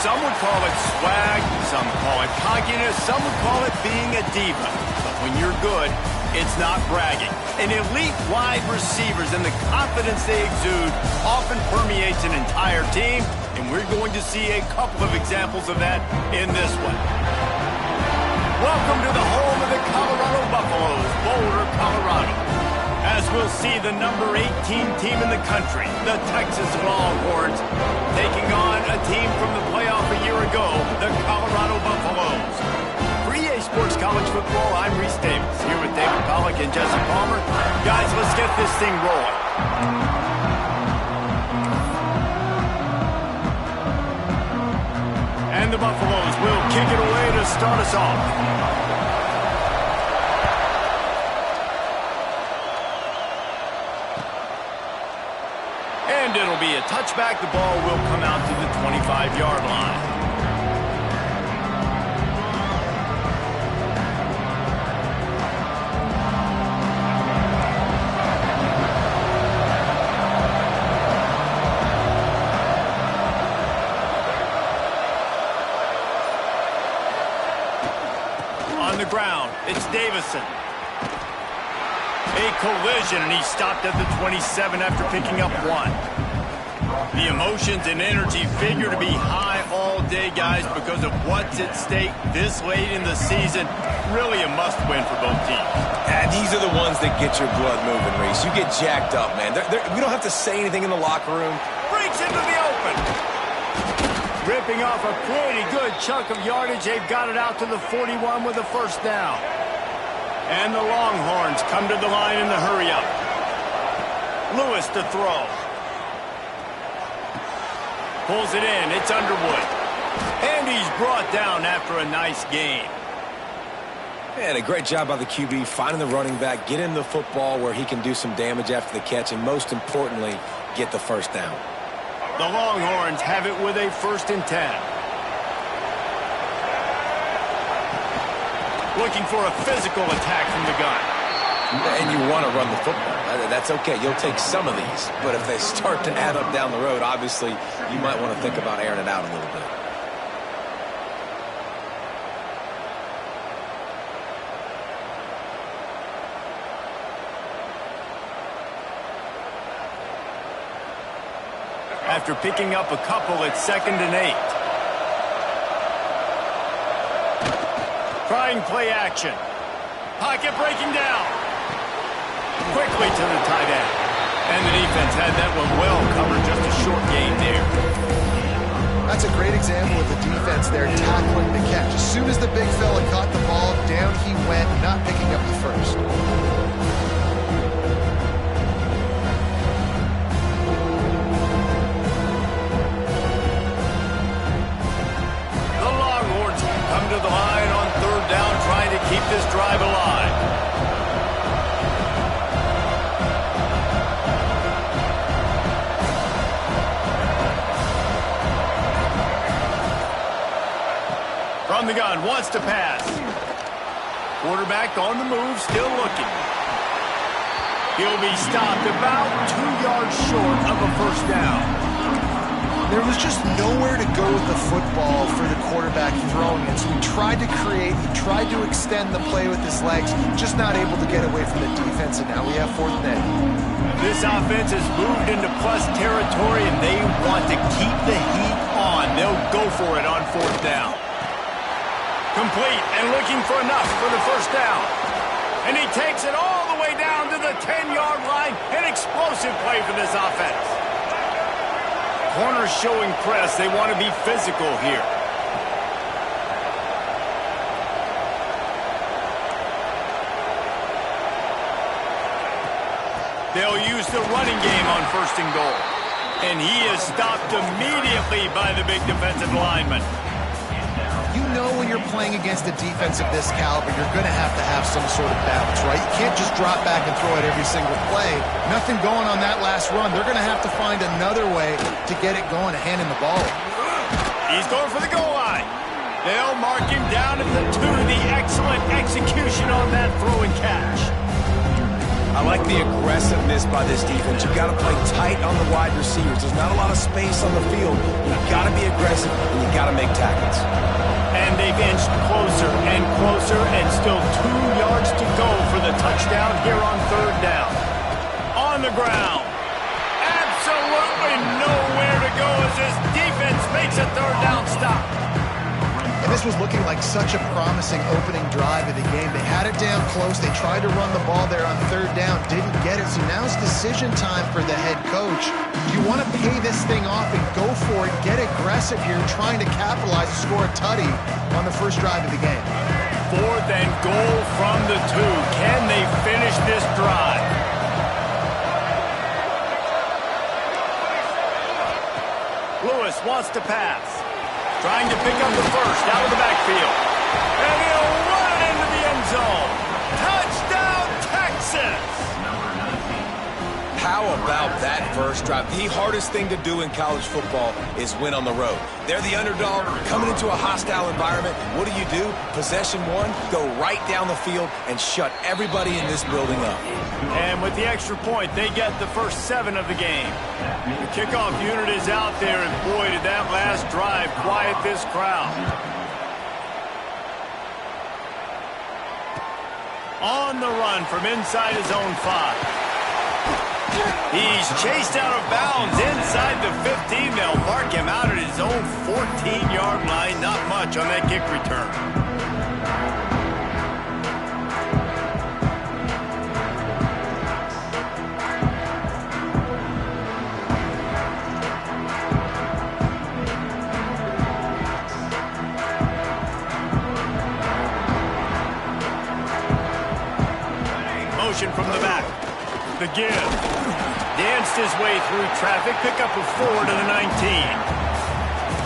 Some would call it swag, some call it cockiness, some would call it being a diva. But when you're good, it's not bragging. An elite wide receivers and the confidence they exude often permeates an entire team, and we're going to see a couple of examples of that in this one. Welcome to the home of the Colorado Buffaloes, Boulder, Colorado. As we'll see the number 18 team in the country, the Texas Longhorns, taking on a team from the playoff a year ago, the Colorado Buffaloes. For EA Sports College Football, I'm Reese Davis, here with David Pollack and Jesse Palmer. Guys, let's get this thing rolling. And the Buffaloes will kick it away to start us off. And it'll be a touchback. The ball will come out to the 25-yard line. On the ground, it's Davison. A collision, and he stopped at the 27 after picking up one. The emotions and energy figure to be high all day, guys, because of what's at stake this late in the season. Really a must-win for both teams. And these are the ones that get your blood moving, Reese. You get jacked up, man. We don't have to say anything in the locker room. Breaks into the open. Ripping off a pretty good chunk of yardage. They've got it out to the 41 with a first down. And the Longhorns come to the line in the hurry-up. Lewis to throw. Pulls it in. It's Underwood. And he's brought down after a nice gain. And a great job by the QB finding the running back, get him the football where he can do some damage after the catch, and most importantly, get the first down. The Longhorns have it with a 1st and 10. Looking for a physical attack from the gun. And you want to run the football. That's okay. You'll take some of these. But if they start to add up down the road, obviously, you might want to think about airing it out a little bit. After picking up a couple, it's 2nd and 8. Trying play action. Pocket breaking down. Quickly to the tight end. And the defense had that one well covered, just a short gain there. That's a great example of the defense there tackling the catch. As soon as the big fella caught the ball, down he went, not picking up the first. Come to the line on 3rd down, trying to keep this drive alive. From the gun, wants to pass. Quarterback on the move, still looking. He'll be stopped about 2 yards short of a first down. There was just nowhere to go with the football for the quarterback throwing it. So he tried to create, he tried to extend the play with his legs, just not able to get away from the defense, and now we have 4th and 8. This offense has moved into plus territory, and they want to keep the heat on. They'll go for it on 4th down. Complete and looking for enough for the first down. And he takes it all the way down to the 10-yard line. An explosive play for this offense. Corners showing press. They want to be physical here. They'll use the running game on 1st and goal. And he is stopped immediately by the big defensive lineman. You know when you're playing against a defense of this caliber, you're going to have some sort of balance, right? You can't just drop back and throw it every single play. Nothing going on that last run. They're going to have to find another way to get it going and handing the ball. He's going for the goal line. They'll mark him down at the 2. The excellent execution on that throw and catch. I like the aggressiveness by this defense. You've got to play tight on the wide receivers. There's not a lot of space on the field. You've got to be aggressive, and you've got to make tackles. And they've inched closer and closer, and still 2 yards to go for the touchdown here on third down. On the ground. Absolutely nowhere to go as this defense makes a third down stop. And this was looking like such a promising opening drive of the game. They had it down close. They tried to run the ball there on third down, didn't get it. So now it's decision time for the head coach. You want to pay this thing off and go for it, get aggressive here, trying to capitalize and score a tutty on the first drive of the game. 4th and goal from the 2. Can they finish this drive? Lewis wants to pass. Trying to pick up the first out of the backfield. And he'll run it into the end zone. Touchdown, Texas! How about that first drive? The hardest thing to do in college football is win on the road. They're the underdog coming into a hostile environment. What do? Possession 1, go right down the field and shut everybody in this building up. And with the extra point, they get the first 7 of the game. The kickoff unit is out there, and boy, did that last drive quiet this crowd. On the run from inside his own 5. He's chased out of bounds inside the 15. They'll mark him out at his own 14-yard line. Not much on that kick return. Motion from the back. The give. Danced his way through traffic. Pick up a 4 to the 19.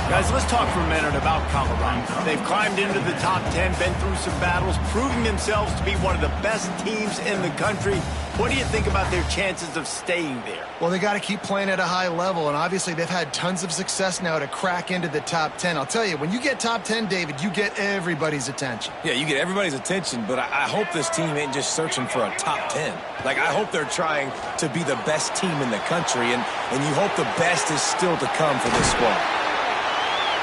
Guys, let's talk for a minute about Colorado. They've climbed into the top 10, been through some battles, proving themselves to be one of the best teams in the country. What do you think about their chances of staying there? Well, they got to keep playing at a high level, and obviously they've had tons of success now to crack into the top 10. I'll tell you, when you get top 10, David, you get everybody's attention. Yeah, you get everybody's attention, but I hope this team ain't just searching for a top 10. Like, I hope they're trying to be the best team in the country, and you hope the best is still to come for this squad.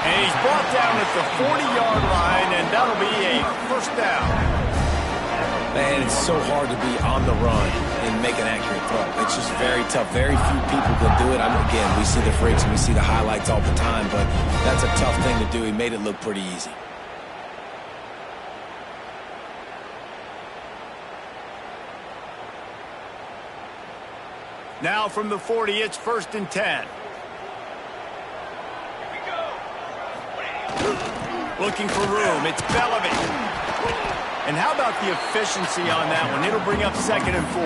And he's brought down at the 40-yard line, and that'll be a first down. Man, it's so hard to be on the run and make an accurate throw. It's just very tough. Very few people can do it. Again, we see the freaks and we see the highlights all the time, but that's a tough thing to do. He made it look pretty easy. Now from the 40, it's 1st and 10. Looking for room. It's Bellamy. And how about the efficiency on that one? It'll bring up 2nd and 4.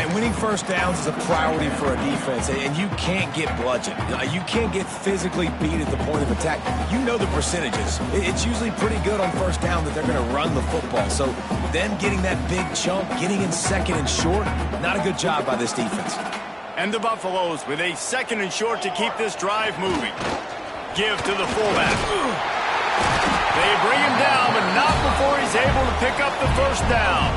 And winning first downs is a priority for a defense, and you can't get bludgeoned. You can't get physically beat at the point of attack. You know the percentages. It's usually pretty good on first down that they're going to run the football. So them getting that big chunk, getting in 2nd and short, not a good job by this defense. And the Buffaloes with a 2nd and short to keep this drive moving. Give to the fullback. They bring him down, but not before he's able to pick up the first down.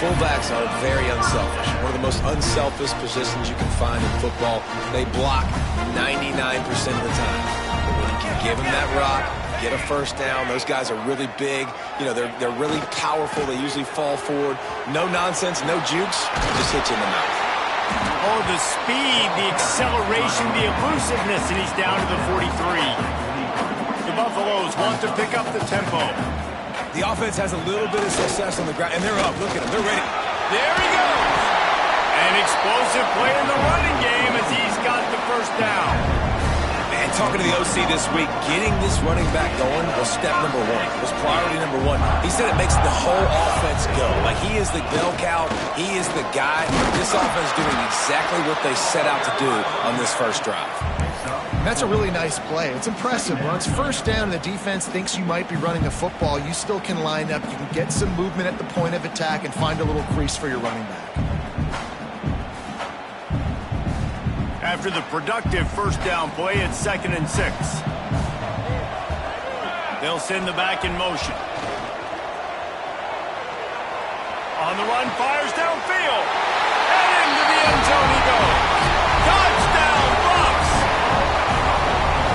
Fullbacks are very unselfish. One of the most unselfish positions you can find in football. They block 99% of the time. But when you can give them that rock, get a first down, those guys are really big. You know, they're really powerful. They usually fall forward. No nonsense, no jukes, just hit you in the mouth. Oh, the speed, the acceleration, the elusiveness, and he's down to the 43. The Buffaloes want to pick up the tempo. The offense has a little bit of success on the ground, and they're up. Look at them. They're ready. There he goes. An explosive play in the running game as he's got the first down. Man, talking to the OC this week, getting this running back going was step number 1. Was priority number 1. He said it makes the whole offense go. Like, he is the bell cow. He is the guy. This offense doing exactly what they set out to do on this first drive. That's a really nice play. It's impressive. When it's first down and the defense thinks you might be running the football, you still can line up. You can get some movement at the point of attack and find a little crease for your running back. After the productive first down play, it's 2nd and 6. They'll send the back in motion. On the run, fires downfield. And into the end zone he goes. Touchdown, Bucs!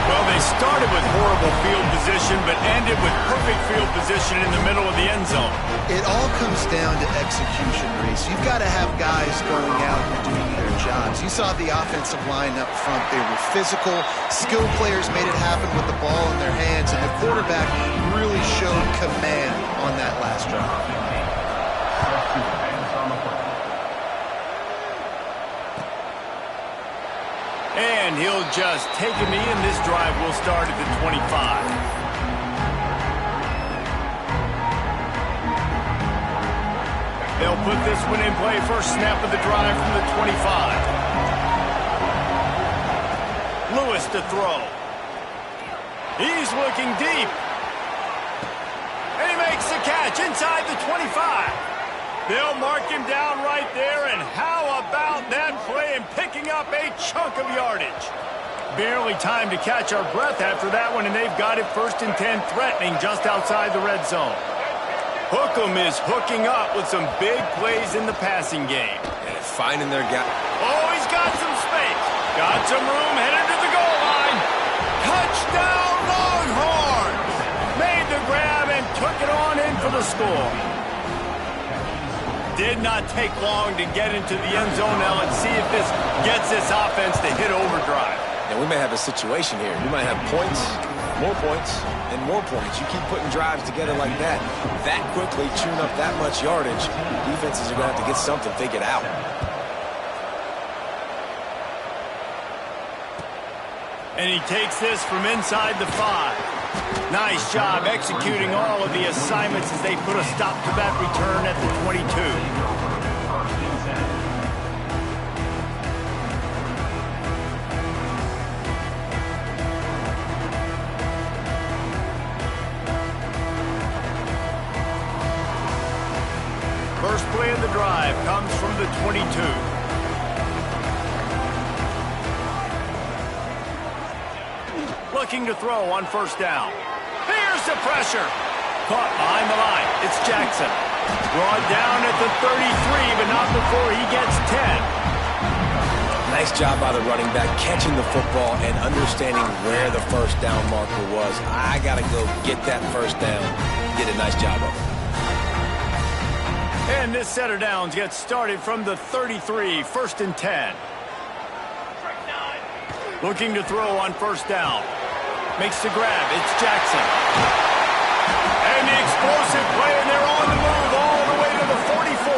Well, they started with horrible field position, but ended with perfect field position in the middle of the end zone. It all comes down to execution, Reese. You've got to have guys going out and doing their jobs. You saw the offensive line up front. They were physical. Skilled players made it happen with the ball in their hands, and the quarterback really showed command on that last drive. And he'll just take a knee, and this drive will start at the 25. They'll put this one in play. First snap of the drive from the 25. Lewis to throw. He's looking deep. And he makes the catch inside the 25. They'll mark him down right there, and how about that play and picking up a chunk of yardage? Barely time to catch our breath after that one, and they've got it 1st and 10, threatening just outside the red zone. Hookem is hooking up with some big plays in the passing game. And finding their guy. Oh, he's got some space. Got some room, headed to the goal line. Touchdown, Longhorns! Made the grab and took it on in for the score. Did not take long to get into the end zone. Now let's see if this gets this offense to hit overdrive. Now we may have a situation here. We might have points, and more points. You keep putting drives together like that quickly, chewing up that much yardage, defenses are going to have to get something figured out. And he takes this from inside the 5. Nice job executing all of the assignments as they put a stop to that return at the 22. First play of the drive comes from the 22. Looking to throw on first down. Here's the pressure. Caught behind the line. It's Jackson. Brought down at the 33, but not before he gets 10. Nice job by the running back, catching the football and understanding where the first down marker was. I got to go get that first down. Did a nice job of it. And this set of downs gets started from the 33, 1st and 10. Looking to throw on first down. Makes the grab. It's Jackson. And the explosive play, and they're on the move all the way to the 44.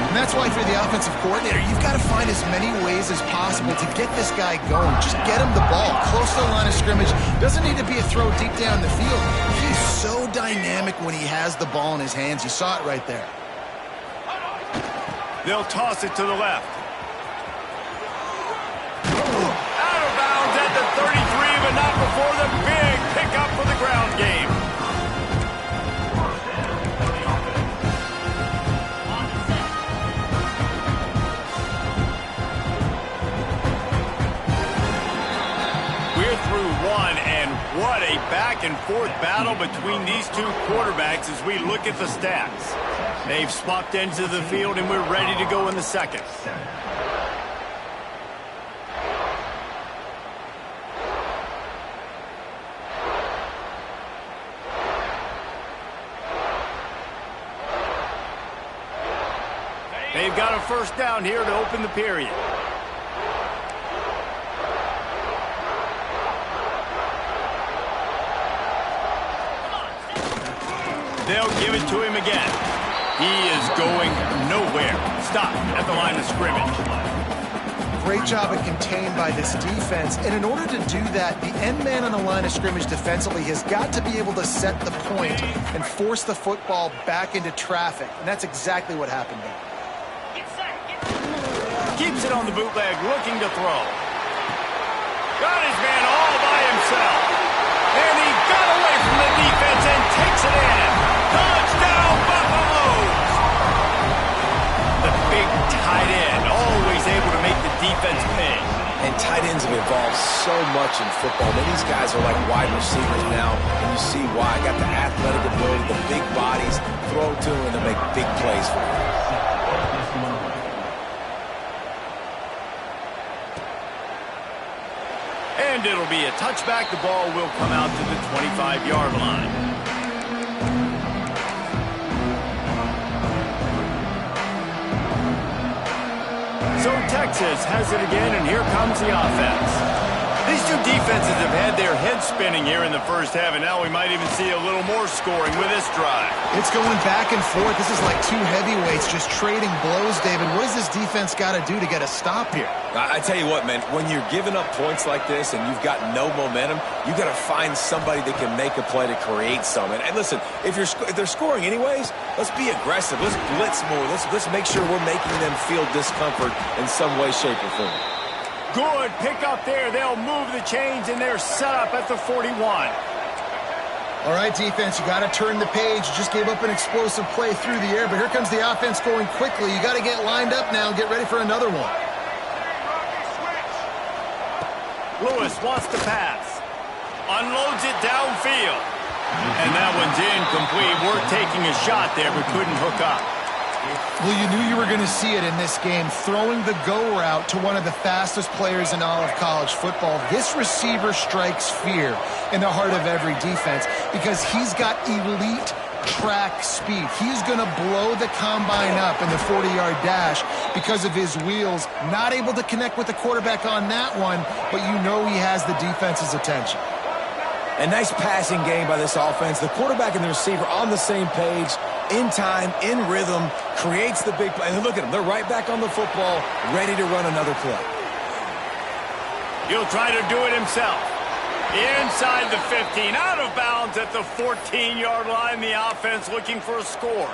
And that's why for the offensive coordinator, you've got to find as many ways as possible to get this guy going. Just get him the ball close to the line of scrimmage. Doesn't need to be a throw deep down the field. He's so dynamic when he has the ball in his hands. You saw it right there. They'll toss it to the left. Out of bounds at the 33, but not before the big pickup for the ground game. We're through one, and what a back-and-forth battle between these two quarterbacks as we look at the stats. They've swapped into the field, and we're ready to go in the second. They've got a first down here to open the period. They'll give it to him again. He is going nowhere. Stop at the line of scrimmage. Great job of contained by this defense. And in order to do that, the end man on the line of scrimmage defensively has got to be able to set the point and force the football back into traffic. And that's exactly what happened there. Keeps it on the bootleg, looking to throw. Got his man all by himself. And he got away from the defense and takes it in. Touchdown, Buffaloes! The big tight end, always able to make the defense pay. And tight ends have evolved so much in football. Man, these guys are like wide receivers now, and you see why. Got the athletic ability, the big bodies, throw to them, and to make big plays for you. And it'll be a touchback. The ball will come out to the 25-yard line. So Texas has it again, and here comes the offense. These two defenses have had their heads spinning here in the first half, and now we might even see a little more scoring with this drive. It's going back and forth. This is like two heavyweights just trading blows, David. What does this defense got to do to get a stop here? I tell you what, man, when you're giving up points like this and you've got no momentum, you got to find somebody that can make a play to create some. And listen, if they're scoring anyways, let's be aggressive. Let's blitz more. Let's make sure we're making them feel discomfort in some way, shape, or form. Good pick up there. They'll move the chains, and they're set up at the 41. All right, defense, you got to turn the page. You just gave up an explosive play through the air, but here comes the offense going quickly. You got to get lined up now and get ready for another one. Lewis wants to pass. Unloads it downfield. And that one's incomplete. We're taking a shot there, but couldn't hook up. Well, you knew you were going to see it in this game, throwing the go route to one of the fastest players in all of college football. This receiver strikes fear in the heart of every defense because he's got elite track speed. He's going to blow the combine up in the 40-yard dash because of his wheels. Not able to connect with the quarterback on that one, but you know he has the defense's attention. A nice passing game by this offense. The quarterback and the receiver on the same page, in time, in rhythm, creates the big play. And look at them. They're right back on the football, ready to run another play. He'll try to do it himself. Inside the 15, out of bounds at the 14-yard line. The offense looking for a score.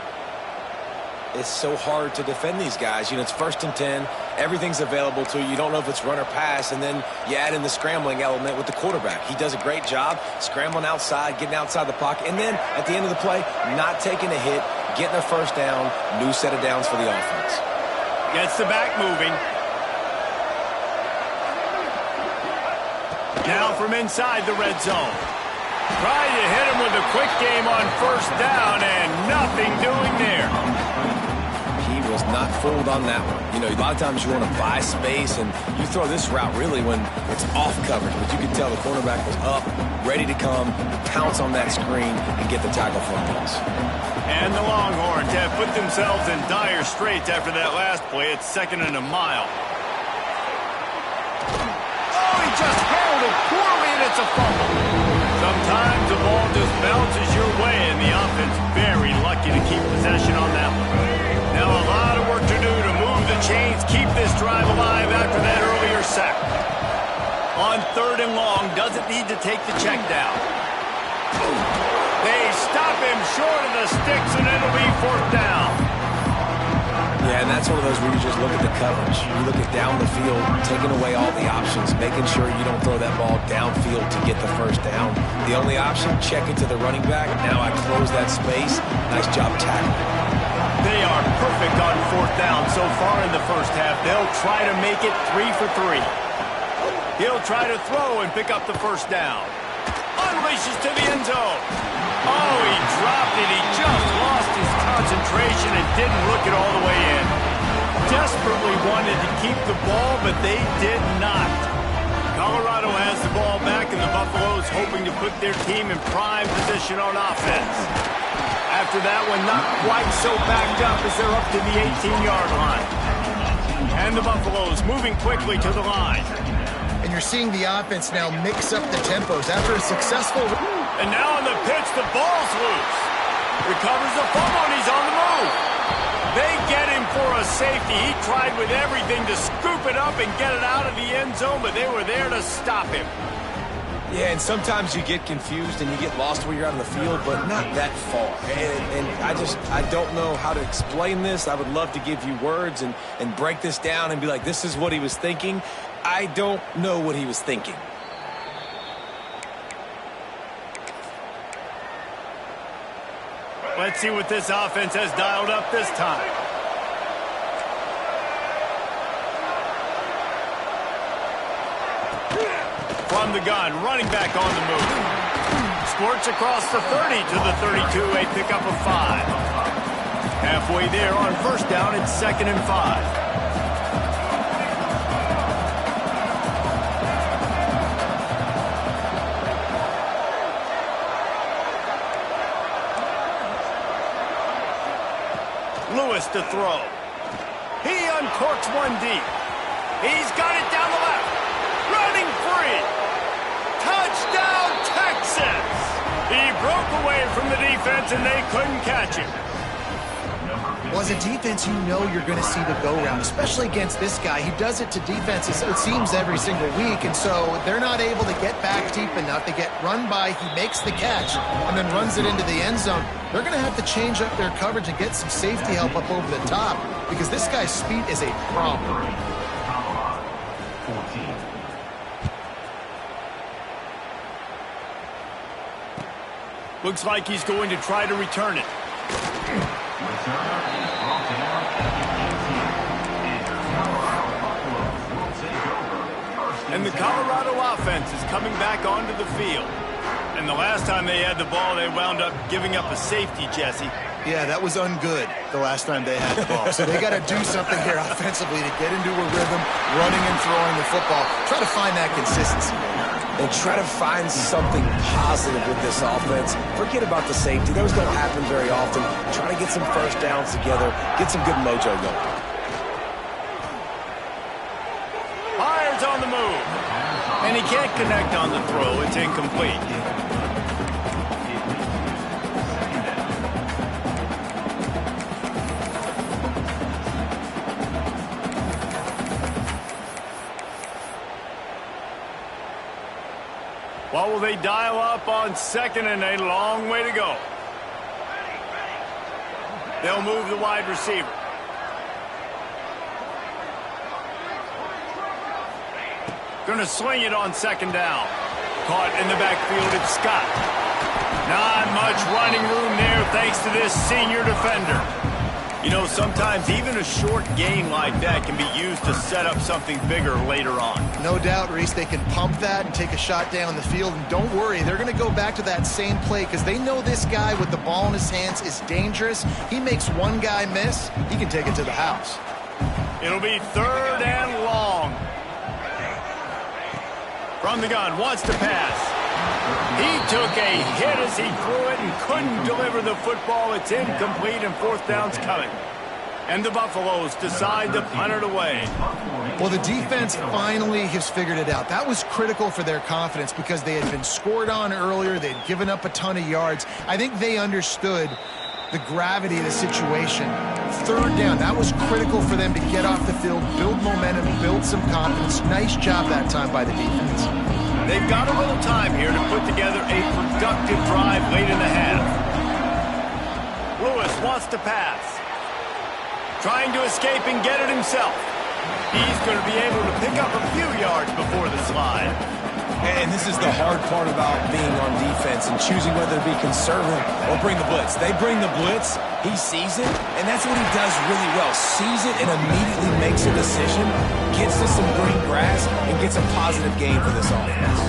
It's so hard to defend these guys. You know, it's 1st and 10. Everything's available to you. You don't know if it's run or pass, and then you add in the scrambling element with the quarterback. He does a great job scrambling outside, getting outside the pocket, and then at the end of the play, not taking a hit, getting a first down, new set of downs for the offense. Gets the back moving. Now from inside the red zone. Try to hit him with a quick game on first down, and nothing doing there. He was not fooled on that one. You know, a lot of times you want to buy space, and you throw this route really when it's off coverage. But you could tell the cornerback was up, ready to come, pounce on that screen, and get the tackle for a loss. And the Longhorns have put themselves in dire straits after that last play. It's 2nd and a mile. Oh, he just handled it poorly, and it's a fumble. Sometimes the ball just bounces your way, and the offense very lucky to keep possession on that one. Now a lot of work to do to move the chains, keep this drive alive after that earlier sack. On 3rd and long, doesn't need to take the check down. They stop him short of the sticks, and it'll be 4th down. Yeah, and that's one of those where you just look at the coverage. You look at down the field, taking away all the options, making sure you don't throw that ball downfield to get the first down. The only option, check it to the running back. Now I close that space. Nice job tackling. They are perfect on 4th down so far in the first half. They'll try to make it 3 for 3. He'll try to throw and pick up the first down. Unleashes to the end zone. Oh, he dropped it. He just lost his concentration and didn't look it all the way in. Desperately wanted to keep the ball, but they did not. Colorado has the ball back, and the Buffaloes hoping to put their team in prime position on offense. After that one, not quite so backed up as they're up to the 18-yard line. And the Buffaloes moving quickly to the line. And you're seeing the offense now mix up the tempos after a successful... And now on the pitch, the ball's loose. Recovers the fumble, and he's on the move. They get him for a safety. He tried with everything to scoop it up and get it out of the end zone, but they were there to stop him. Yeah, and sometimes you get confused and you get lost where you're out on the field, but not that far. And I don't know how to explain this. I would love to give you words and break this down and be like, this is what he was thinking. I don't know what he was thinking. Let's see what this offense has dialed up this time. From the gun, running back on the move. Squirts across the 30 to the 32, a pickup of 5. Halfway there on first down, it's 2nd and 5. Lewis to throw. He uncorks one deep. He's got it down the left. Running free. Touchdown, Texas! He broke away from the defense, and they couldn't catch him. Well, as a defense, you know you're going to see the go-round, especially against this guy. He does it to defenses, it seems, every single week, and so they're not able to get back deep enough. They get run by, he makes the catch, and then runs it into the end zone. They're going to have to change up their coverage and get some safety help up over the top because this guy's speed is a problem. Looks like he's going to try to return it. And the Colorado offense is coming back onto the field. And the last time they had the ball, they wound up giving up a safety, Jesse. Yeah, that was ungood the last time they had the ball. So they got to do something here offensively to get into a rhythm, running and throwing the football. Try to find that consistency. And try to find something positive with this offense. Forget about the safety. Those don't happen very often. Try to get some first downs together. Get some good mojo going. Myers on the move. And he can't connect on the throw. It's incomplete. What will they dial up on 2nd and a long way to go? They'll move the wide receiver. Going to sling it on 2nd down. Caught in the backfield, it's Scott. Not much running room there thanks to this senior defender. You know, sometimes even a short gain like that can be used to set up something bigger later on. No doubt, Reese, they can pump that and take a shot down the field. And don't worry, they're going to go back to that same play because they know this guy with the ball in his hands is dangerous. He makes one guy miss, he can take it to the house. It'll be 3rd and long. From the gun, wants to pass. He took a hit as he threw it and couldn't deliver the football. It's incomplete and 4th down's coming. And the Buffaloes decide to punt it away. Well, the defense finally has figured it out. That was critical for their confidence because they had been scored on earlier. They'd given up a ton of yards. I think they understood the gravity of the situation. 3rd down, that was critical for them to get off the field, build momentum, build some confidence. Nice job that time by the defense. They've got a little time here to put together a productive drive late in the half. Lewis wants to pass. Trying to escape and get it himself. He's going to be able to pick up a few yards before the slide. And this is the hard part about being on defense and choosing whether to be conservative or bring the blitz. They bring the blitz, he sees it, and that's what he does really well. Sees it and immediately makes a decision, gets to some green grass, and gets a positive gain for this offense.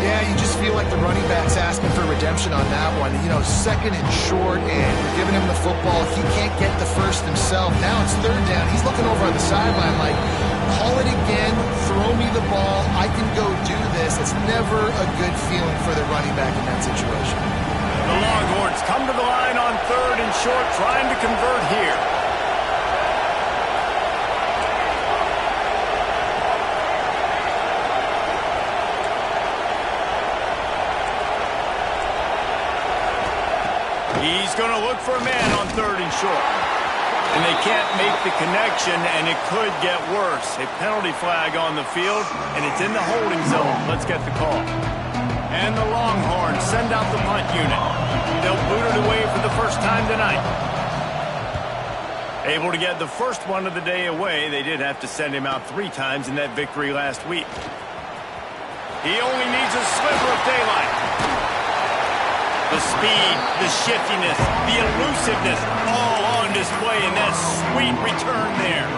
Yeah, you just feel like the running back's asking for redemption on that one. You know, 2nd and short, and you're giving him the football. He can't get the first himself. Now it's 3rd down. He's looking over on the sideline like, call it again, throw me the ball, I can go do this. It's never a good feeling for the running back in that situation. The Longhorns come to the line on 3rd and short, trying to convert here. He's going to look for a man on 3rd and short. And they can't make the connection, and it could get worse. A penalty flag on the field, and it's in the holding zone. Let's get the call. And the Longhorns send out the punt unit. They'll boot it away for the first time tonight. Able to get the first one of the day away. They did have to send him out 3 times in that victory last week. He only needs a sliver of daylight. The speed, the shiftiness, the elusiveness, all on display in that sweet return there.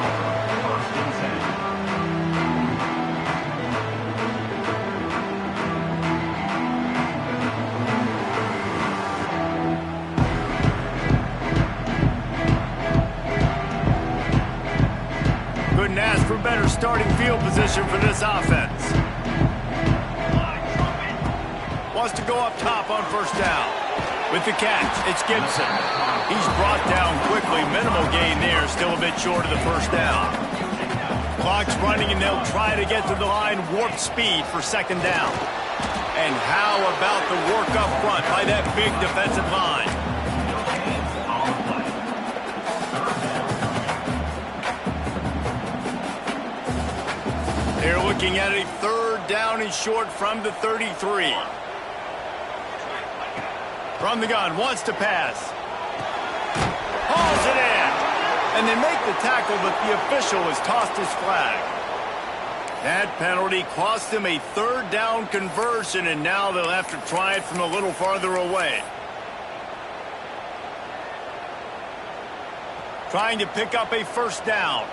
position for this offense. Wants to go up top on first down. With the catch, it's Gibson. He's brought down quickly. Minimal gain there, still a bit short of the first down. Clock's running, and they'll try to get to the line warp speed for second down. And how about the work up front by that big defensive line? They're looking at a third down and short from the 33. From the gun, wants to pass. Hauls it in. And they make the tackle, but the official has tossed his flag. That penalty cost them a third down conversion, and now they'll have to try it from a little farther away. Trying to pick up a first down.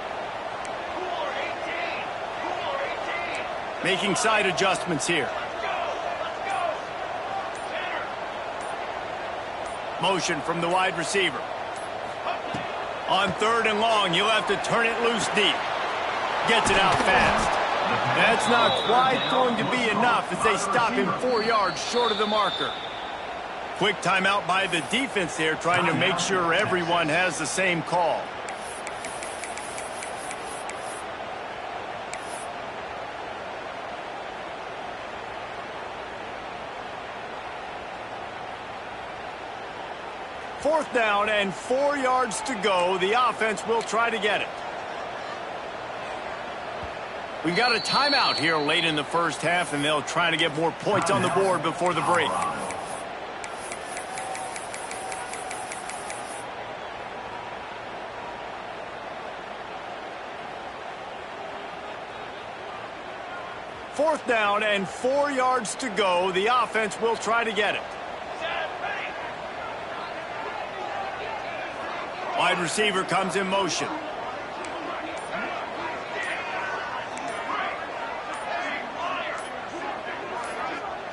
Making side adjustments here. Motion from the wide receiver. On third and long, you'll have to turn it loose deep. Gets it out fast. That's not quite going to be enough as they stop him 4 yards short of the marker. Quick timeout by the defense there, trying to make sure everyone has the same call. Fourth down and 4 yards to go. The offense will try to get it. We've got a timeout here late in the first half, and they'll try to get more points on the board before the break. Fourth down and 4 yards to go. The offense will try to get it. Wide receiver comes in motion.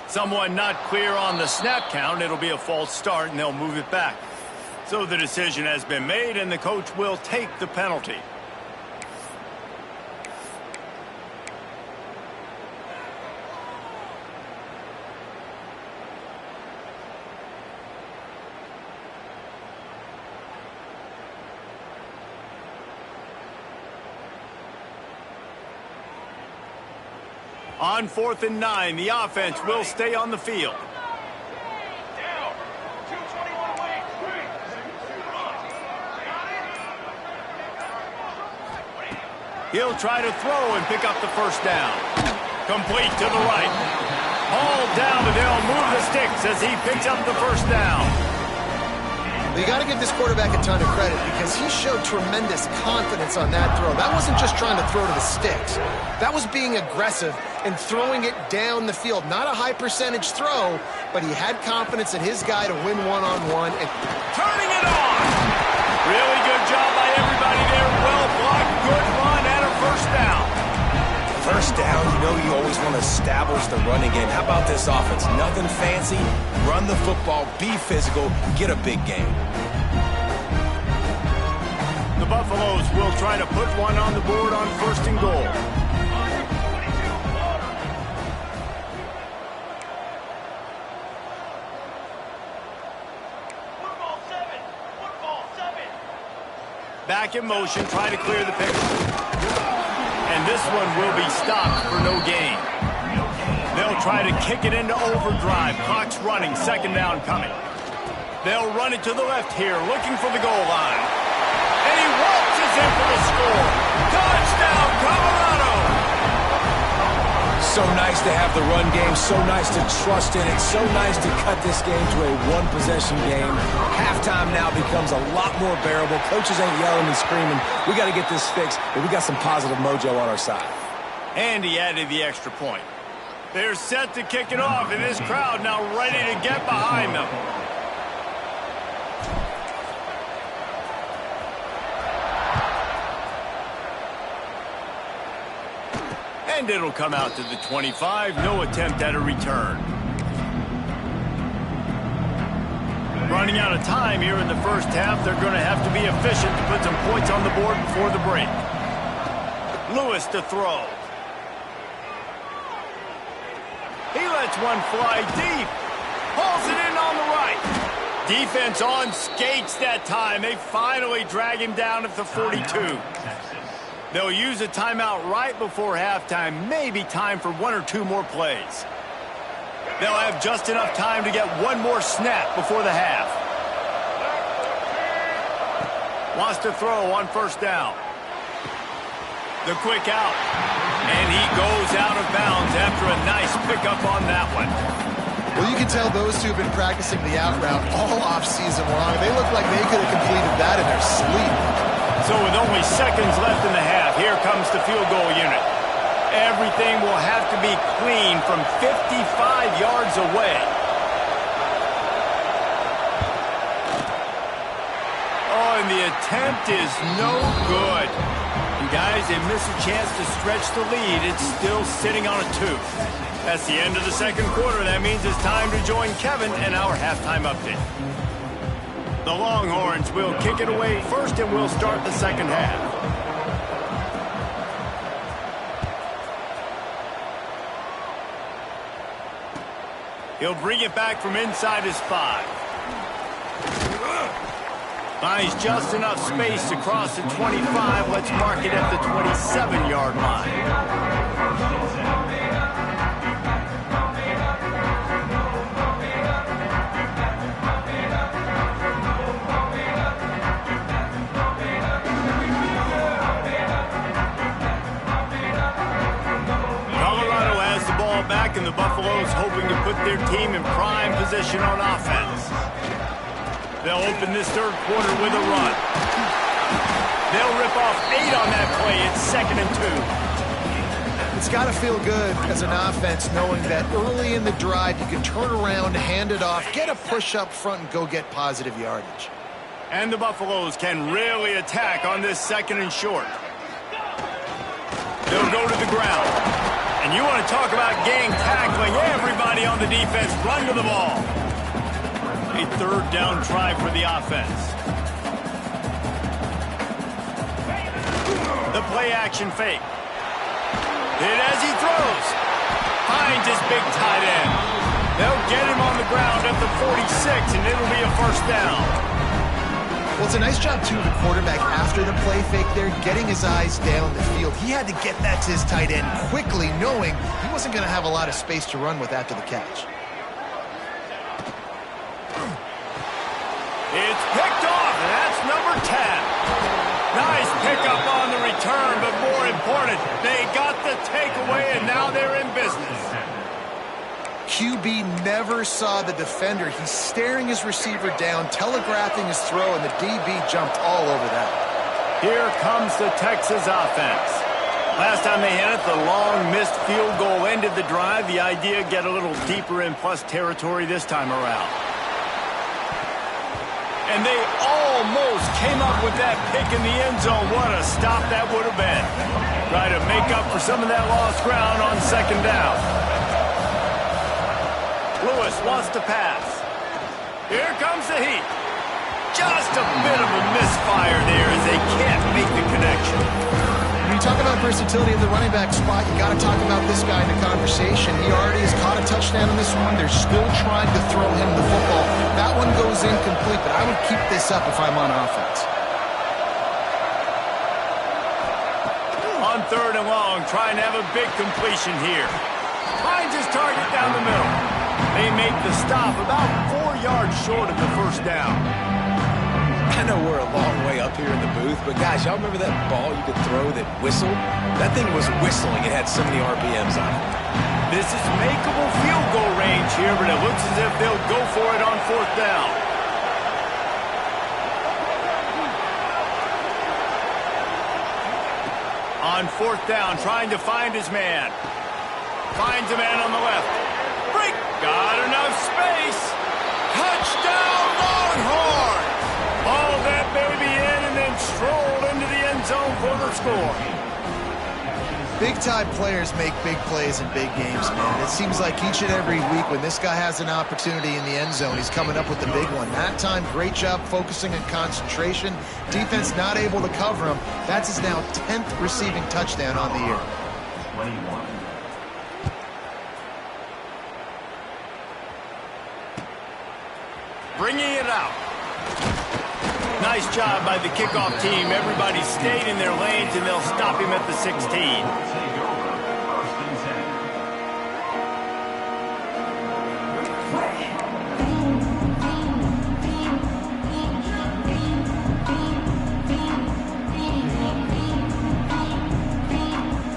Someone not clear on the snap count. It'll be a false start, and they'll move it back. So the decision has been made, and the coach will take the penalty. On 4th and 9, the offense will stay on the field. He'll try to throw and pick up the first down. Complete to the right. Hauled down, but they'll move the sticks as he picks up the first down. You got to give this quarterback a ton of credit because he showed tremendous confidence on that throw. That wasn't just trying to throw to the sticks. That was being aggressive and throwing it down the field. Not a high percentage throw, but he had confidence in his guy to win one-on-one. And turning it on! Really good job by everybody there. Well blocked, good run, and a first down. First down, you know you always want to establish the running game. How about this offense? Nothing fancy. Run the football, be physical, get a big game. The Buffaloes will try to put one on the board on 1st and goal. Back in motion, try to clear the picture. And this one will be stopped for no gain. They'll try to kick it into overdrive. Clock's running, second down coming. They'll run it to the left here, looking for the goal line. And he waltzes in for the score. Touchdown, Colorado! So nice to have the run game, so nice to trust in it, so nice to cut this game to a one-possession game. Halftime now becomes a lot more bearable. Coaches ain't yelling and screaming. We got to get this fixed, but we got some positive mojo on our side. And he added the extra point. They're set to kick it off, and this crowd now ready to get behind them. And it'll come out to the 25. No attempt at a return. Running out of time here in the first half. They're going to have to be efficient to put some points on the board before the break. Lewis to throw. Let's one fly deep. Pulls it in on the right. Defense on skates that time. They finally drag him down at the 42. They'll use a timeout right before halftime. Maybe time for 1 or 2 more plays. They'll have just enough time to get one more snap before the half. Wants to throw on first down. The quick out. And he goes out of bounds after a nice pickup on that one. Well, you can tell those two have been practicing the out route all offseason long. They look like they could have completed that in their sleep. So with only seconds left in the half, here comes the field goal unit. Everything will have to be clean from 55 yards away. Oh, and the attempt is no good. And guys, they miss a chance to stretch the lead. It's still sitting on a 2. That's the end of the second quarter. That means it's time to join Kevin and our halftime update. The Longhorns will kick it away first, and we'll start the second half. He'll bring it back from inside his 5. Finds just enough space to cross the 25. Let's mark it at the 27-yard line. And the Buffaloes hoping to put their team in prime position on offense. They'll open this third quarter with a run. They'll rip off 8 on that play. It's 2nd and 2. It's got to feel good as an offense knowing that early in the drive you can turn around, hand it off, get a push up front, and go get positive yardage. And the Buffaloes can really attack on this 2nd and short. They'll go to the ground. And you want to talk about gang tackling. Everybody on the defense run to the ball. A 3rd down try for the offense. The play action fake. Hit as he throws. Finds his big tight end. They'll get him on the ground at the 46, and it'll be a 1st down. Well, it's a nice job, too, of the quarterback after the play fake there, getting his eyes down the field. He had to get that to his tight end quickly, knowing he wasn't going to have a lot of space to run with after the catch. It's picked off, and that's number 10. Nice pickup on the return, but more important, they got the takeaway, and now they're in business. QB never saw the defender. He's staring his receiver down, telegraphing his throw, and the DB jumped all over that. Here comes the Texas offense. Last time they had it, the long missed field goal ended the drive. The idea, get a little deeper in plus territory this time around. And they almost came up with that pick in the end zone. What a stop that would have been. Try to make up for some of that lost ground on 2nd down. Lewis wants to pass. Here comes the heat. Just a bit of a misfire there as they can't make the connection. When you talk about versatility in the running back spot, you got to talk about this guy in the conversation. He already has caught a touchdown on this one. They're still trying to throw him the football. That one goes incomplete, but I would keep this up if I'm on offense. On 3rd and long, trying to have a big completion here. Finds his target down the middle. They make the stop about 4 yards short of the 1st down. I know we're a long way up here in the booth, but guys, y'all remember that ball you could throw that whistled? That thing was whistling. It had so many RPMs on it. This is makeable field goal range here, but it looks as if they'll go for it on 4th down. On 4th down, trying to find his man. Finds a man on the left. Break. Got enough space. Touchdown, Longhorns! Hauled that baby in and then strolled into the end zone for the score. Big-time players make big plays in big games, man. It seems like each and every week when this guy has an opportunity in the end zone, he's coming up with the big one. That time, great job focusing and concentration. Defense not able to cover him. That's his now 10th receiving touchdown on the year. 21. bringing it out. Nice job by the kickoff team. Everybody stayed in their lanes, and they'll stop him at the 16.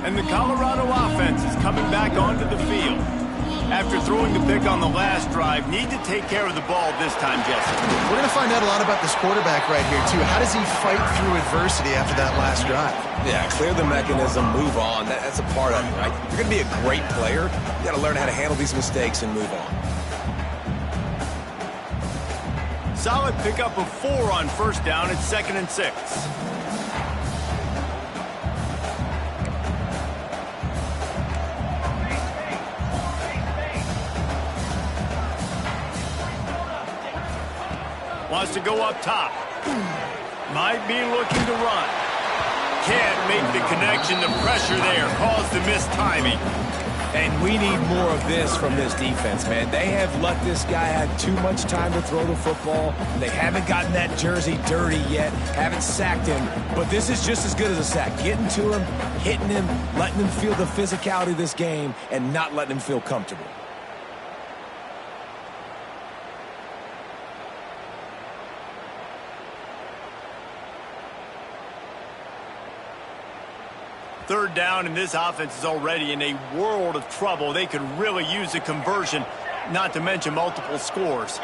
And the Colorado offense is coming back onto the field. After throwing the pick on the last drive, need to take care of the ball this time, Jesse. We're going to find out a lot about this quarterback right here, too. How does he fight through adversity after that last drive? Yeah, clear the mechanism, move on. That's a part of it, right? If you're going to be a great player, you got to learn how to handle these mistakes and move on. Solid pickup of 4 on first down. It's 2nd and 6. Wants to go up top. Might be looking to run. Can't make the connection. The pressure there caused the missed timing. And we need more of this from this defense, man. They have let this guy have too much time to throw the football. They haven't gotten that jersey dirty yet, haven't sacked him. But this is just as good as a sack. Getting to him, hitting him, letting him feel the physicality of this game, and not letting him feel comfortable. Third down, and this offense is already in a world of trouble. They could really use a conversion, not to mention multiple scores.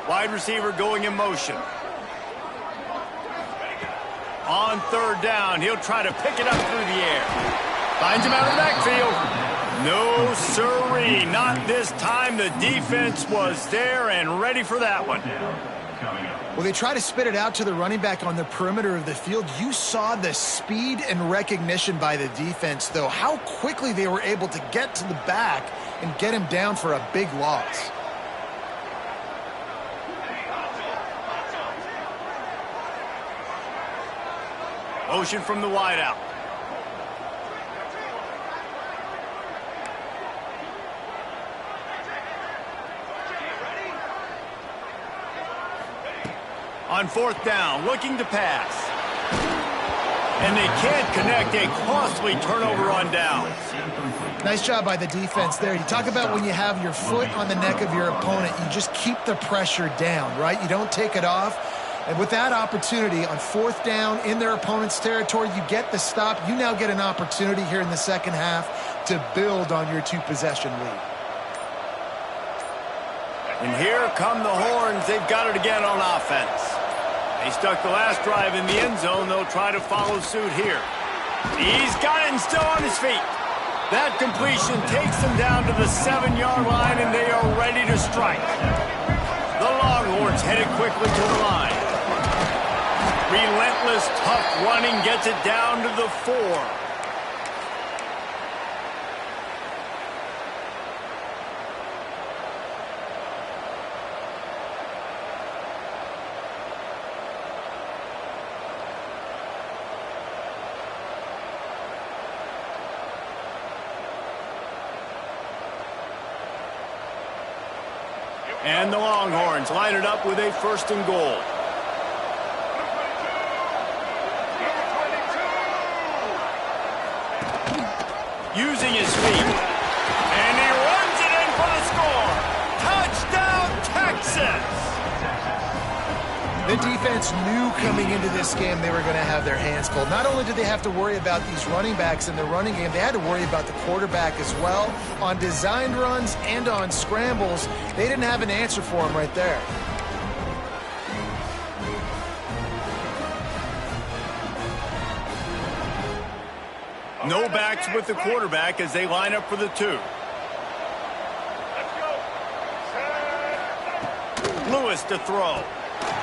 Wide receiver going in motion. On third down, he'll try to pick it up through the air. Finds him out of the backfield. No sirree, not this time. The defense was there and ready for that one. Well, they try to spit it out to the running back on the perimeter of the field. You saw the speed and recognition by the defense, though, how quickly they were able to get to the back and get him down for a big loss. Motion from the wideout. On fourth down, looking to pass. And they can't connect. A costly turnover on downs. Nice job by the defense there. You talk about when you have your foot on the neck of your opponent, you just keep the pressure down, right? You don't take it off. And with that opportunity on fourth down in their opponent's territory, you get the stop. You now get an opportunity here in the second half to build on your 2-possession lead. And here come the horns. They've got it again on offense. They stuck the last drive in the end zone. They'll try to follow suit here. He's got it and still on his feet. That completion takes them down to the 7-yard line, and they are ready to strike. The Longhorns headed quickly to the line. Relentless, tough running gets it down to the 4. And the Longhorns line it up with a 1st and goal. Using his feet. And he runs it in for the score. Touchdown, Texas! The defense knew coming into this game they were going to have their hands full. Not only did they have to worry about these running backs in the running game, they had to worry about the quarterback as well. On designed runs and on scrambles, they didn't have an answer for him right there. No backs with the quarterback as they line up for the 2. Lewis to throw.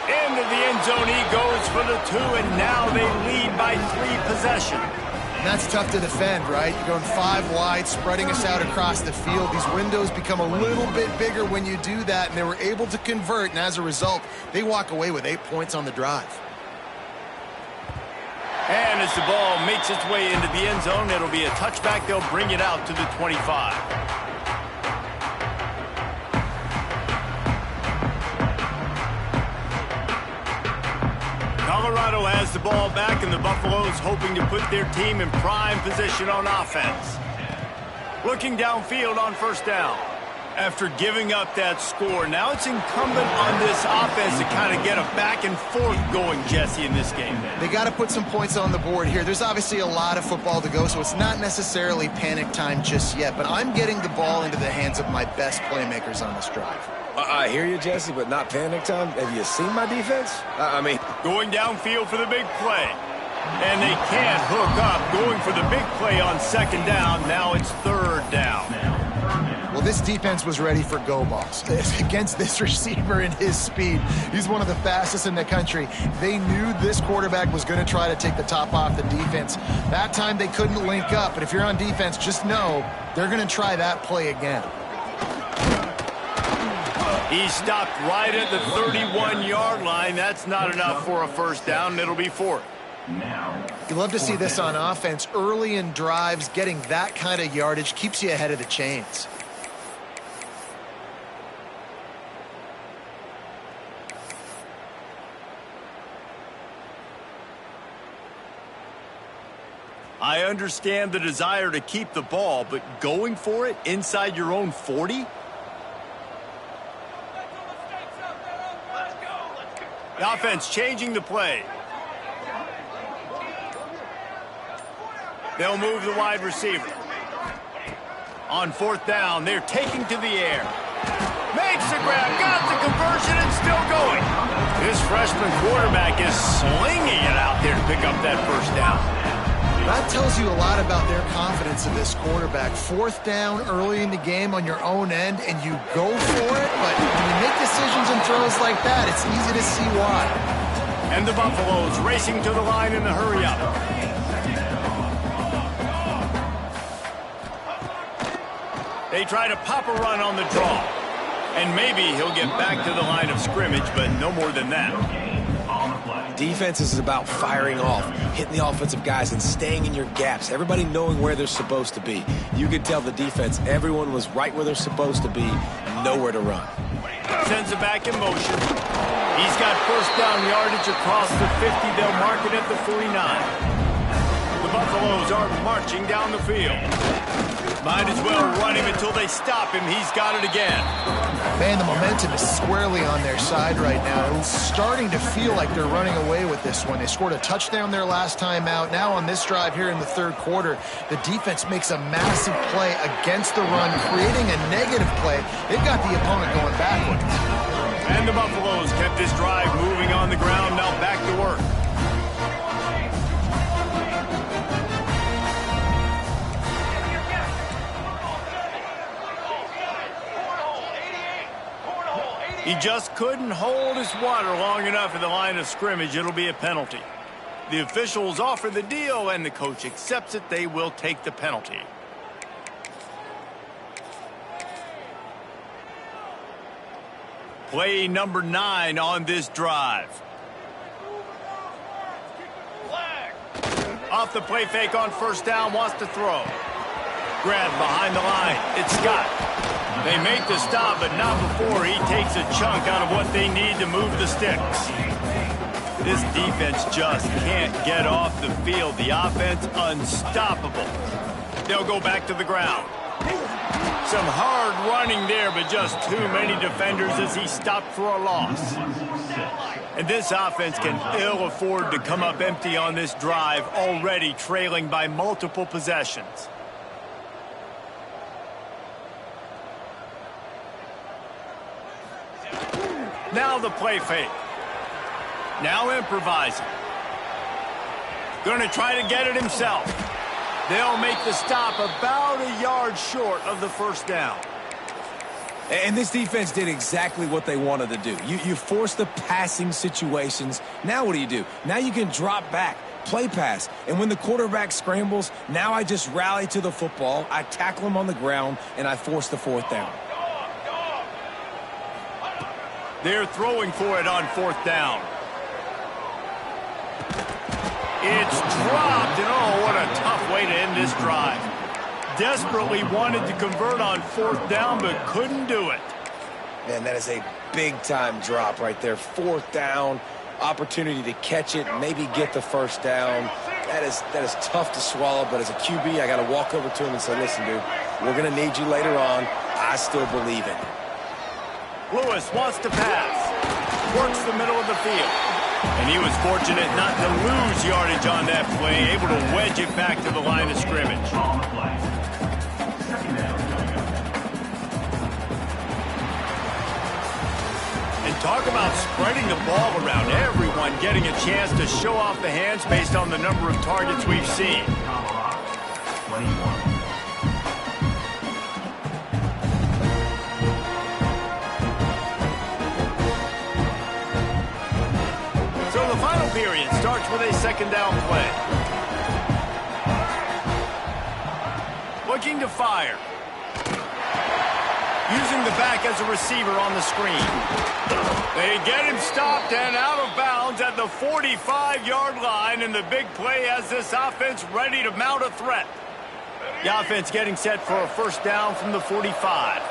Into the end zone he goes for the 2, and now they lead by 3 possessions. And that's tough to defend, right? You're going 5 wide, spreading us out across the field. These windows become a little bit bigger when you do that, and they were able to convert, and as a result, they walk away with 8 points on the drive. And as the ball makes its way into the end zone, it'll be a touchback. They'll bring it out to the 25. Colorado has the ball back, and the Buffaloes hoping to put their team in prime position on offense. Looking downfield on first down. After giving up that score, now it's incumbent on this offense to kind of get a back and forth going, Jesse, in this game. They got to put some points on the board here. There's obviously a lot of football to go, so it's not necessarily panic time just yet, but I'm getting the ball into the hands of my best playmakers on this drive. I hear you, Jesse, but not panic time. Have you seen my defense? I mean, going downfield for the big play. And they can't hook up. Going for the big play on second down. Now it's third down. Well, this defense was ready for go balls against this receiver and his speed. He's one of the fastest in the country. They knew this quarterback was going to try to take the top off the defense. That time they couldn't link up, but if you're on defense, just know they're going to try that play again. He stopped right at the 31-yard line. That's not enough for a first down. It'll be fourth. You love to see this on offense. Early in drives, getting that kind of yardage keeps you ahead of the chains. I understand the desire to keep the ball, but going for it inside your own 40? The offense changing the play. They'll move the wide receiver. On fourth down, they're taking to the air. Makes the grab, got the conversion, and still going. This freshman quarterback is slinging it out there to pick up that first down. That tells you a lot about their confidence in this quarterback. Fourth down early in the game on your own end, and you go for it, but when you make decisions and throws like that, it's easy to see why. And the Buffaloes racing to the line in the hurry-up. They try to pop a run on the draw. And maybe he'll get back to the line of scrimmage, but no more than that. Defense is about firing off, hitting the offensive guys, and staying in your gaps. Everybody knowing where they're supposed to be. You could tell the defense, everyone was right where they're supposed to be, nowhere to run. Sends it back in motion. He's got first down yardage across the 50. They'll mark it at the 49. The Buffaloes are marching down the field. Might as well run him until they stop him. He's got it again. Man, the momentum is squarely on their side right now. It's starting to feel like they're running away with this one. They scored a touchdown their last time out. Now on this drive here in the third quarter, the defense makes a massive play against the run, creating a negative play. They've got the opponent going backwards. And the Buffaloes kept this drive moving on the ground. Now back to work. He just couldn't hold his water long enough in the line of scrimmage. It'll be a penalty. The officials offer the deal, and the coach accepts it. They will take the penalty. Play number 9 on this drive. Off the play fake on first down, wants to throw. Grab behind the line. It's Scott. They make the stop, but not before he takes a chunk out of what they need to move the sticks. This defense just can't get off the field. The offense unstoppable. They'll go back to the ground. Some hard running there, but just too many defenders as he stopped for a loss. And this offense can ill afford to come up empty on this drive, already trailing by multiple possessions. Now the play fake. Now improvising. Going to try to get it himself. They'll make the stop about a yard short of the first down. And this defense did exactly what they wanted to do. You force the passing situations. Now what do? Now you can drop back, play pass. And when the quarterback scrambles, now I just rally to the football, I tackle him on the ground, and I force the fourth down. They're throwing for it on fourth down. It's dropped, and oh, what a tough way to end this drive. Desperately wanted to convert on fourth down, but couldn't do it. Man, that is a big-time drop right there. Fourth down. opportunity to catch it, maybe get the first down. That is tough to swallow, but as a QB, I got to walk over to him and say, listen, dude, we're going to need you later on. I still believe in you. Lewis wants to pass. Works the middle of the field. And he was fortunate not to lose yardage on that play, able to wedge it back to the line of scrimmage. And talk about spreading the ball around, everyone getting a chance to show off the hands based on the number of targets we've seen. 21. So the final period starts with a second down play. Looking to fire. Using the back as a receiver on the screen. They get him stopped and out of bounds at the 45-yard line, and the big play has this offense ready to mount a threat. The offense getting set for a first down from the 45.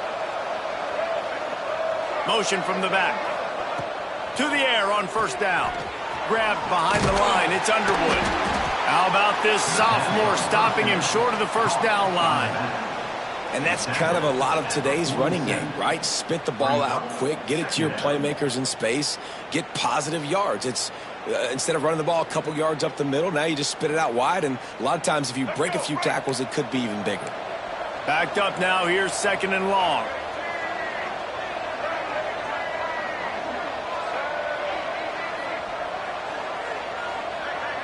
Motion from the back. To the air on first down. Grabbed behind the line. It's Underwood. How about this sophomore stopping him short of the first down line? And that's kind of a lot of today's running game, right? Spit the ball out quick, get it to your playmakers in space, get positive yards. It's instead of running the ball a couple yards up the middle, now you just spit it out wide, and a lot of times if you break a few tackles, it could be even bigger. Backed up now, here's second and long.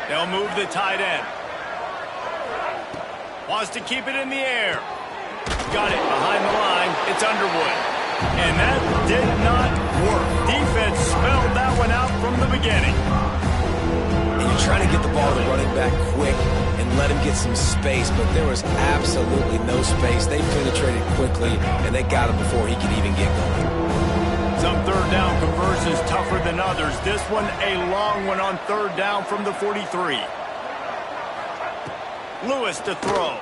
They'll move the tight end. Wants to keep it in the air. Got it behind the line. It's Underwood. And that did not work. Defense spelled that one out from the beginning. And you're trying to get the ball to running back quick and let him get some space, but there was absolutely no space. They penetrated quickly, and they got him before he could even get going. Some third down conversions tougher than others. This one a long one on third down from the 43. Lewis to throw.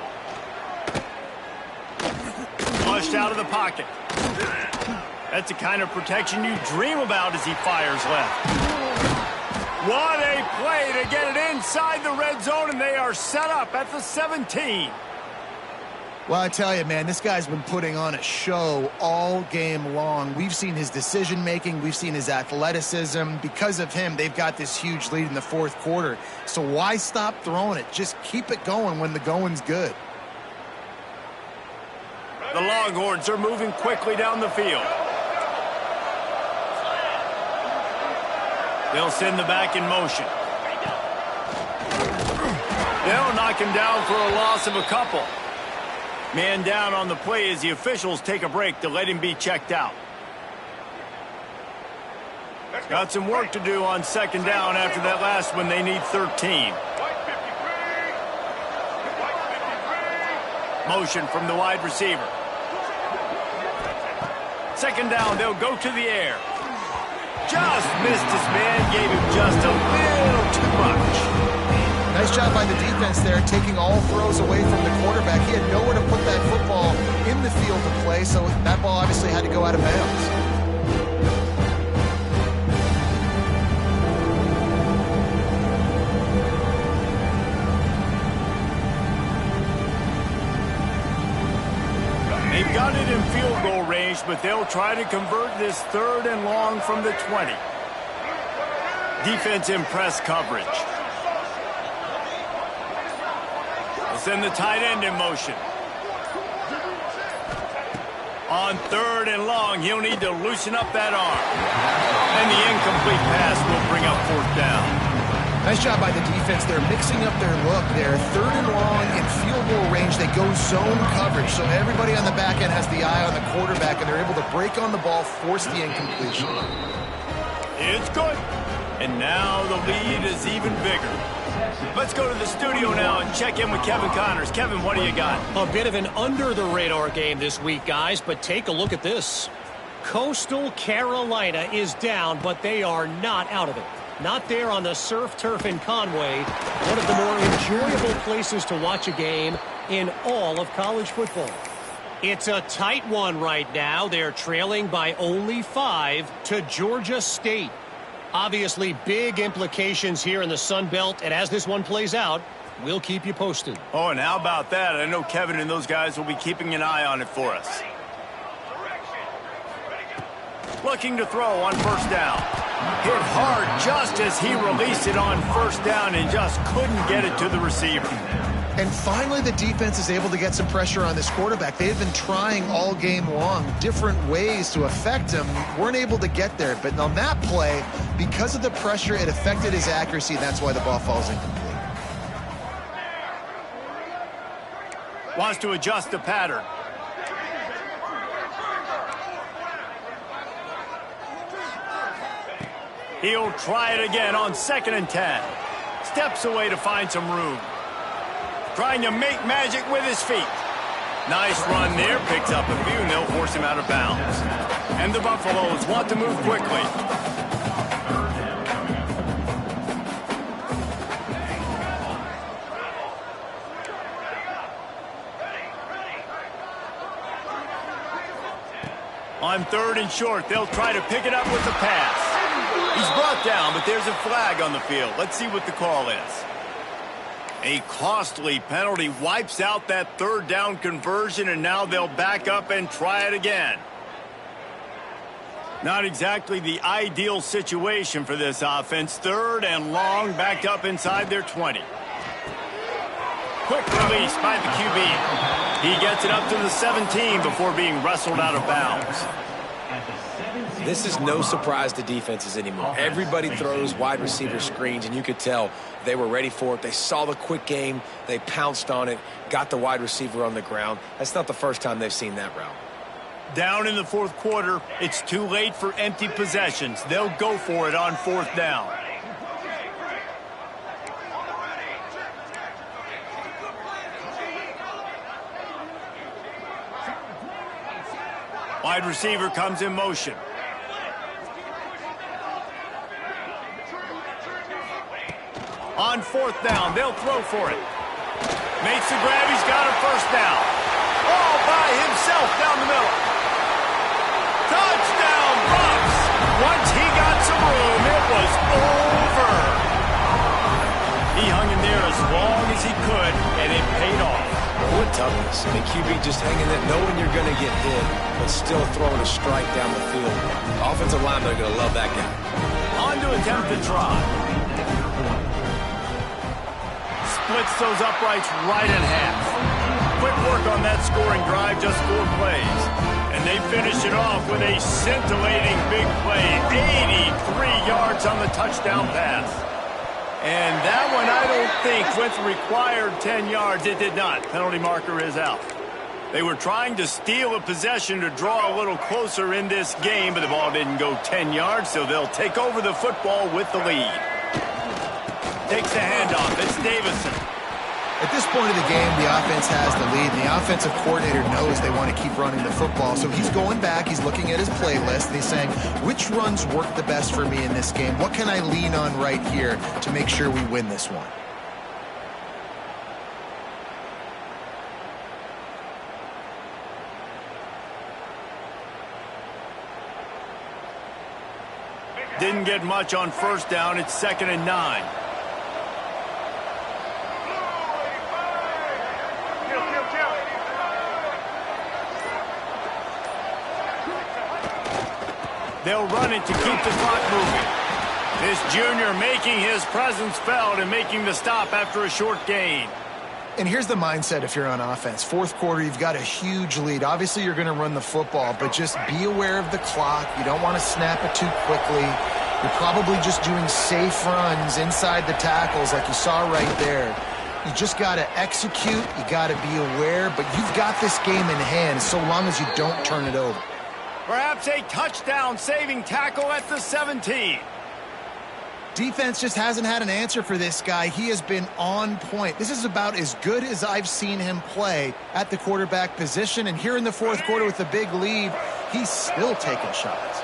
Flushed out of the pocket. That's the kind of protection you dream about as he fires left. What a play to get it inside the red zone, and they are set up at the 17. Well, I tell you, man, this guy's been putting on a show all game long. We've seen his decision-making. We've seen his athleticism. Because of him, they've got this huge lead in the fourth quarter. So why stop throwing it? Just keep it going when the going's good. The Longhorns are moving quickly down the field. They'll send the back in motion. They'll knock him down for a loss of a couple. Man down on the play as the officials take a break to let him be checked out. Got some work to do on second down after that last one. They need 13. Motion from the wide receiver. Second down, they'll go to the air. Just missed his man, gave him just a little too much. Nice job by the defense there, taking all throws away from the quarterback. He had nowhere to put that football in the field to play, so that ball obviously had to go out of bounds. They've got it in field goal range, but they'll try to convert this third and long from the 20. Defense in press coverage. They'll send the tight end in motion. On third and long, he'll need to loosen up that arm. And the incomplete pass will bring up fourth down. Nice job by the defense. They're mixing up their look there. Third and long in field goal range. They go zone coverage, so everybody on the back end has the eye on the quarterback, and they're able to break on the ball, force the incompletion. It's good. And now the lead is even bigger. Let's go to the studio now and check in with Kevin Connors. Kevin, what do you got? A bit of an under-the-radar game this week, guys, but take a look at this. Coastal Carolina is down, but they are not out of it. Not there on the surf turf in Conway, one of the more enjoyable places to watch a game in all of college football. It's a tight one right now. They're trailing by only 5 to Georgia State. Obviously, big implications here in the Sun Belt, and as this one plays out, we'll keep you posted. Oh, and how about that? I know Kevin and those guys will be keeping an eye on it for us. Looking to throw on first down. Hit hard just as he released it on first down and just couldn't get it to the receiver. And finally, the defense is able to get some pressure on this quarterback. They've been trying all game long different ways to affect him. Weren't able to get there. But on that play, because of the pressure, it affected his accuracy. That's why the ball falls incomplete. Wants to adjust the pattern. He'll try it again on 2nd and 10. Steps away to find some room. Trying to make magic with his feet. Nice run there. Picks up a few, and they'll force him out of bounds. And the Buffaloes want to move quickly. On 3rd and short, they'll try to pick it up with the pass. He's brought down, but there's a flag on the field. Let's see what the call is. A costly penalty wipes out that 3rd down conversion, and now they'll back up and try it again. Not exactly the ideal situation for this offense. 3rd and long, backed up inside their 20. Quick release by the QB. He gets it up to the 17 before being wrestled out of bounds. This is no surprise to defenses anymore. Everybody throws wide receiver screens, and you could tell they were ready for it. They saw the quick game. They pounced on it, got the wide receiver on the ground. That's not the first time they've seen that route. Down in the 4th quarter, it's too late for empty possessions. They'll go for it on 4th down. Wide receiver comes in motion. On 4th down, they'll throw for it. Makes the grab, he's got a first down. All by himself down the middle. Touchdown, Bucks! Once he got some room, it was over. He hung in there as long as he could, and it paid off. What toughness. The QB just hanging there, knowing you're going to get hit, but still throwing a strike down the field. Offensive linemen are going to love that guy. On to attempt the try. Splits those uprights right in half. Quick work on that scoring drive, just 4 plays. And they finish it off with a scintillating big play. 83 yards on the touchdown pass. And that one, I don't think, with required 10 yards, it did not. Penalty marker is out. They were trying to steal a possession to draw a little closer in this game, but the ball didn't go 10 yards, so they'll take over the football with the lead. Takes the handoff. It's Davison. At this point of the game, the offense has the lead, and the offensive coordinator knows they want to keep running the football. So he's going back, he's looking at his playlist, and he's saying, which runs work the best for me in this game? What can I lean on right here to make sure we win this one? Didn't get much on first down. It's 2nd and 9. They'll run it to keep the clock moving. This junior making his presence felt and making the stop after a short gain. And here's the mindset if you're on offense. 4th quarter, you've got a huge lead. Obviously, you're going to run the football, but just be aware of the clock. You don't want to snap it too quickly. You're probably just doing safe runs inside the tackles like you saw right there. You just got to execute. You got to be aware, but you've got this game in hand so long as you don't turn it over. Perhaps a touchdown-saving tackle at the 17. Defense just hasn't had an answer for this guy. He has been on point. This is about as good as I've seen him play at the quarterback position. And here in the 4th quarter with a big lead, he's still taking shots.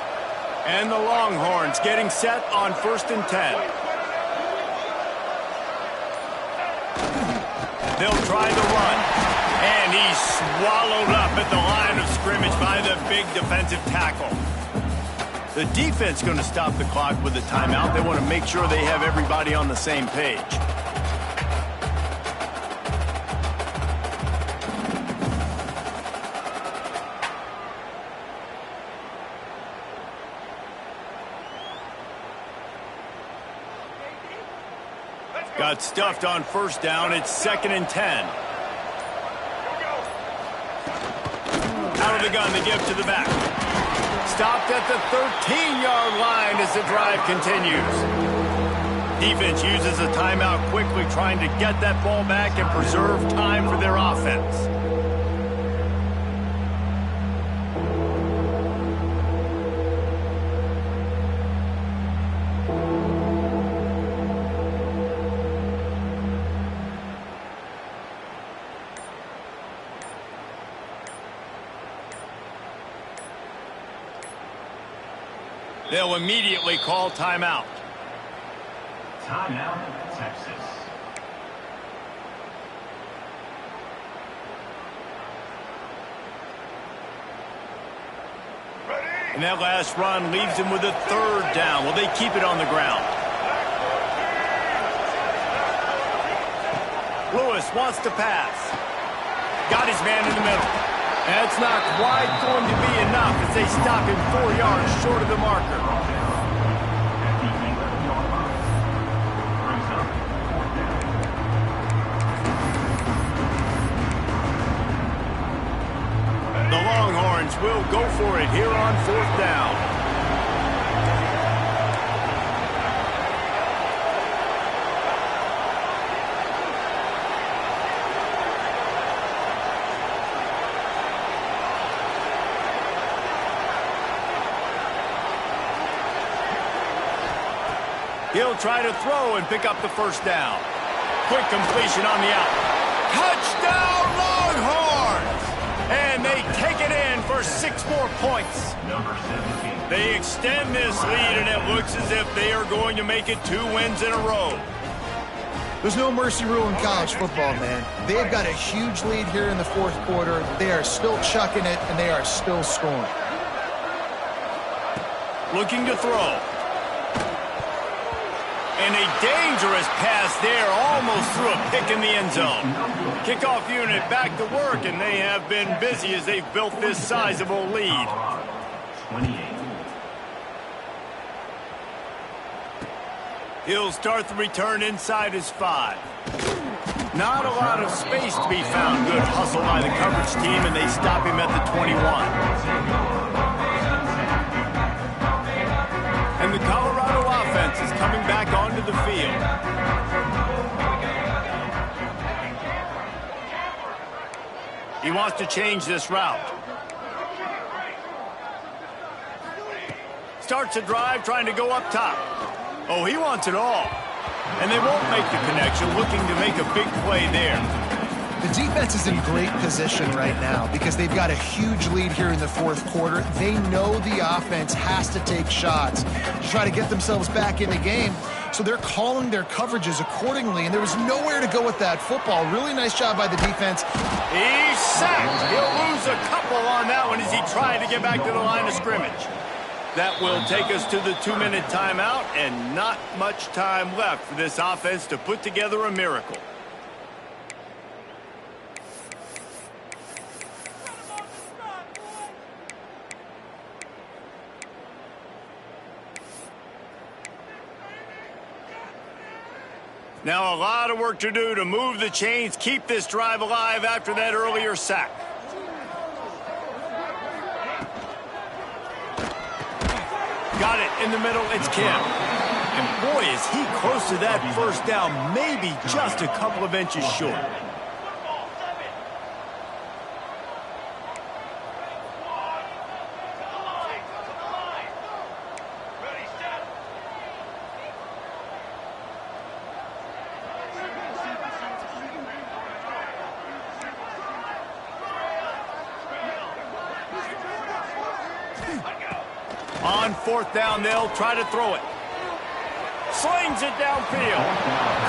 And the Longhorns getting set on 1st and 10. They'll try the run. And he's swallowed up at the line of scrimmage by the big defensive tackle. The defense going to stop the clock with a timeout. They want to make sure they have everybody on the same page. Got stuffed on first down. It's 2nd and 10. Out of the gun, they give to the back. Stopped at the 13-yard line as the drive continues. Defense uses a timeout quickly, trying to get that ball back and preserve time for their offense. They'll immediately call timeout. Timeout, Texas. And that last run leaves him with a 3rd down. Will they keep it on the ground? Lewis wants to pass. Got his man in the middle. That's not quite going to be enough as they stop him 4 yards short of the marker. The Longhorns will go for it here on 4th down. He'll try to throw and pick up the 1st down. Quick completion on the out. Touchdown, Longhorns! And they take it in for 6 more points. Number 17. They extend this lead, and it looks as if they are going to make it 2 wins in a row. There's no mercy rule in college football, man. They've got a huge lead here in the 4th quarter. They are still chucking it, and they are still scoring. Looking to throw. And a dangerous pass there, almost threw a pick in the end zone. Kickoff unit back to work, and they have been busy as they've built this sizable lead. 28. He'll start the return inside his 5. Not a lot of space to be found. Good hustle by the coverage team, and they stop him at the 21. And the Colorado offense is coming back onto the field. He wants to change this route. Starts a drive trying to go up top. Oh, he wants it all. And they won't make the connection, looking to make a big play there. The defense is in great position right now because they've got a huge lead here in the 4th quarter. They know the offense has to take shots to try to get themselves back in the game. So they're calling their coverages accordingly, and there was nowhere to go with that football. Really nice job by the defense. He's sacked. He'll lose a couple on that one as he tried to get back to the line of scrimmage. That will take us to the 2-minute timeout, and not much time left for this offense to put together a miracle. Now a lot of work to do to move the chains, keep this drive alive after that earlier sack. Got it in the middle, it's Kim. And boy, is he close to that 1st down, maybe just a couple of inches short. On 4th down, they'll try to throw it. Slings it downfield.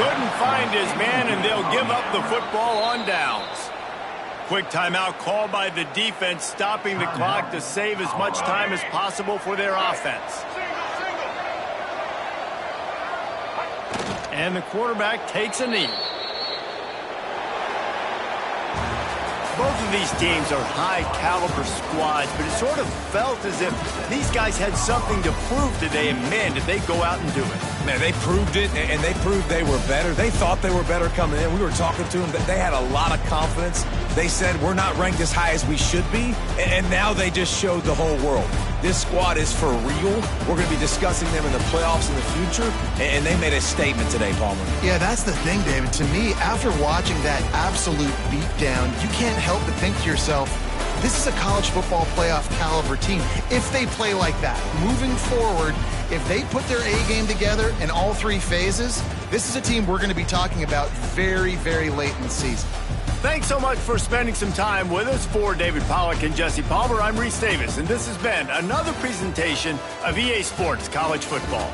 Couldn't find his man, and they'll give up the football on downs. quick timeout called by the defense, stopping the clock to save as much time as possible for their offense. And the quarterback takes a knee. Both of these teams are high-caliber squads, but it sort of felt as if these guys had something to prove today, and man, did they go out and do it. Man, they proved it, and they proved they were better. They thought they were better coming in. We were talking to them. They had a lot of confidence. They said, we're not ranked as high as we should be, and now they just showed the whole world. This squad is for real. We're going to be discussing them in the playoffs in the future, and they made a statement today, Palmer. Yeah, that's the thing, David. To me, after watching that absolute beatdown, you can't help but think to yourself, this is a college football playoff caliber team. If they play like that, moving forward, if they put their A game together in all three phases, this is a team we're going to be talking about very, very late in the season. Thanks so much for spending some time with us. For David Pollack and Jesse Palmer, I'm Reese Davis, and this has been another presentation of EA Sports College Football.